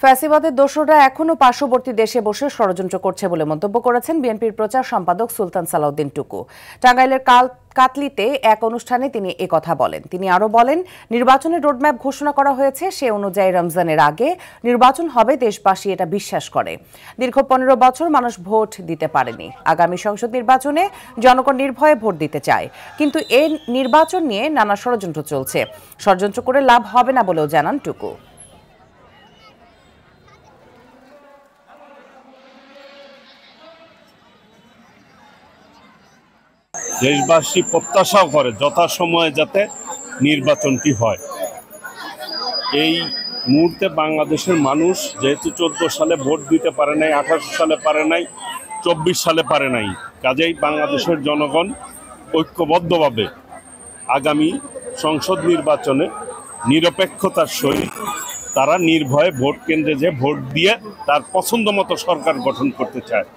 ফ্যাসিবাদের দোসররা এখনো পার্শ্ববর্তী দেশে বসে ষড়যন্ত্র করছে বলে মন্তব্য করেছেন বিএনপির প্রচার সম্পাদক সুলতান সালাউদ্দিন টুকু। টাঙ্গাইলের কাতলিতে এক অনুষ্ঠানে তিনি একথা বলেন। তিনি আরও বলেন, নির্বাচনের রোডম্যাপ ঘোষণা করা হয়েছে, সে অনুযায়ী রমজানের আগে নির্বাচন হবে, দেশবাসী এটা বিশ্বাস করে। দীর্ঘ 15 বছর মানুষ ভোট দিতে পারেনি। আগামী সংসদ নির্বাচনে জনগণ নির্ভয়ে ভোট দিতে চায়, কিন্তু এই নির্বাচন নিয়ে নানা ষড়যন্ত্র চলছে। ষড়যন্ত্র করে লাভ হবে না বলেও জানান টুকু। দেশবাসী প্রত্যাশাও করে যথাসময়ে যাতে নির্বাচনটি হয়। এই মুহূর্তে বাংলাদেশের মানুষ যেহেতু 14 সালে ভোট দিতে পারে নাই, 18 সালে পারে নাই, 24 সালে পারে নাই, কাজেই বাংলাদেশের জনগণ ঐক্যবদ্ধভাবে আগামী সংসদ নির্বাচনে নিরপেক্ষতার সহিত তারা নির্ভয়ে ভোট কেন্দ্রে যে ভোট দিয়ে তার পছন্দ মতো সরকার গঠন করতে চায়।